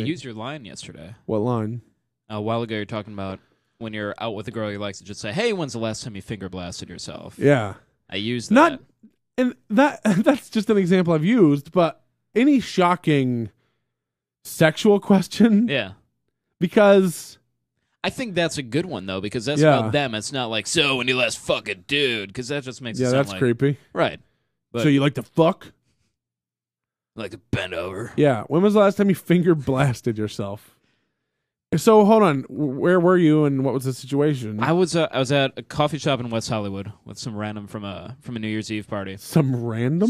I used your line yesterday. What line? A while ago, you're talking about when you're out with a girl you like to just say, hey, when's the last time you finger blasted yourself? Yeah. I used that. And that's just an example I've used, but any shocking sexual question? Yeah. Because I think that's a good one, though, because that's about them. It's not like, so when you last fuck a dude, because that just makes it sound that's like... creepy. Right. But so you like to fuck? Like to bend over. Yeah. When was the last time you finger blasted yourself? So hold on, where were you and what was the situation? I was at a coffee shop in West Hollywood with some random from a New Year's Eve party. Some random?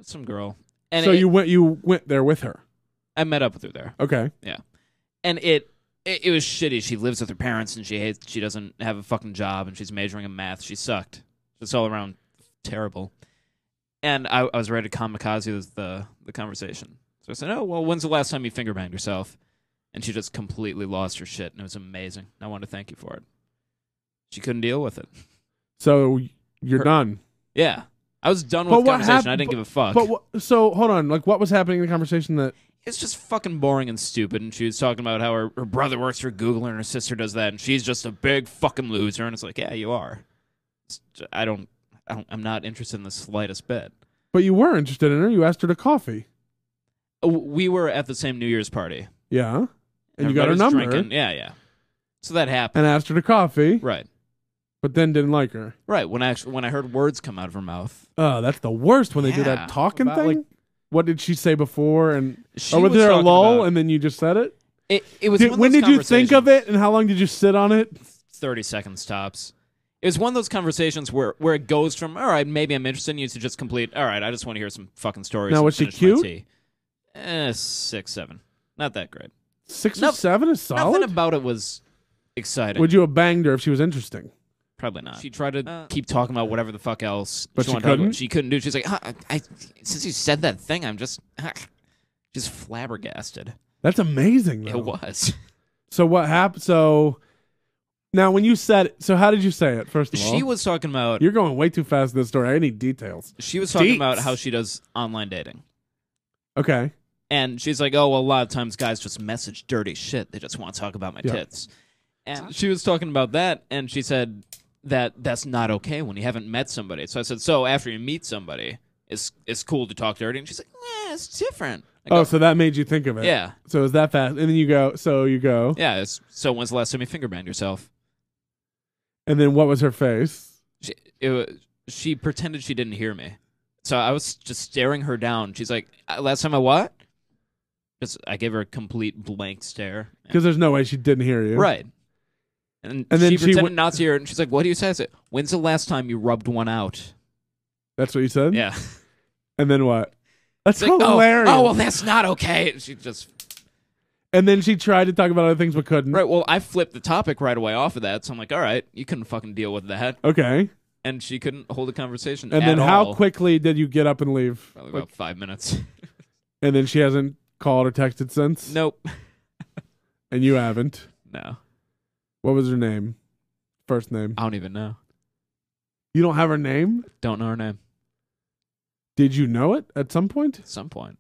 Some girl. And so you went there with her? I met up with her there. Okay. Yeah. And it was shitty. She lives with her parents and she doesn't have a fucking job and she's majoring in math. She sucked. It's all around terrible. And I was ready to kamikaze with the conversation. So I said, oh, well, when's the last time you finger banged yourself? And she just completely lost her shit, and it was amazing. I want to thank you for it. She couldn't deal with it. So you're done? Yeah. I was done with the conversation. I didn't give a fuck. So hold on. Like, what was happening in the conversation that... It's just fucking boring and stupid, and she was talking about how her brother works for Google and her sister does that, and she's just a big fucking loser, and it's like, yeah, you are. I'm not interested in the slightest bit. But you were interested in her. You asked her to coffee. We were at the same New Year's party. Yeah. And you got her number. Drinking. Yeah. So that happened. And asked her to coffee. Right. But then didn't like her. Right. When I heard words come out of her mouth. Oh, that's the worst when they do that talking thing. Like, what did she say before? And was there a lull and then you just said it? It was. When did you think of it and how long did you sit on it? 30 seconds tops. It was one of those conversations where it goes from, all right, maybe I'm interested in you, to just complete, all right, I just want to hear some fucking stories. Now, was she cute? 6, 7. Not that great. 6 or 7 is solid? Nothing about it was exciting. Would you have banged her if she was interesting? Probably not. She tried to keep talking about whatever the fuck else. But she couldn't? She couldn't do it. She's like, since you said that thing, I'm just flabbergasted. That's amazing, though. It was. So what happened? So now when you said it, so how did you say it, first of all? She was talking about... You're going way too fast in this story. I need details. She was talking about how she does online dating. Okay. And she's like, oh, well, a lot of times guys just message dirty shit. They just want to talk about my tits. And she was talking about that, and she said that's not okay when you haven't met somebody. So I said, so after you meet somebody, it's cool to talk dirty? And she's like, yeah, it's different. So that made you think of it. Yeah. So is that fast? And then you go. Yeah, so when's the last time you finger banged yourself? And then what was her face? She pretended she didn't hear me. So I was just staring her down. She's like, last time I what? I gave her a complete blank stare. Because there's no way she didn't hear you. Right. And then she pretended not to hear it, and she's like, what do you say? I said, when's the last time you rubbed one out? That's what you said? Yeah. And then what? That's like, hilarious. Oh, well, that's not okay. She just... And then she tried to talk about other things but couldn't. Right, well, I flipped the topic right away off of that, so I'm like, all right, you couldn't fucking deal with that. Okay. And she couldn't hold a conversation And then how quickly did you get up and leave? Probably about 5 minutes. And then she hasn't called or texted since? Nope. And you haven't? No. What was her name? First name? I don't even know. You don't have her name? Don't know her name. Did you know it at some point? At some point.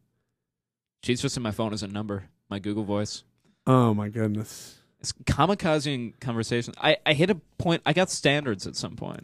She's just in my phone as a number, my Google Voice. Oh, my goodness. It's kamikaze conversation. I hit a point. I got standards at some point.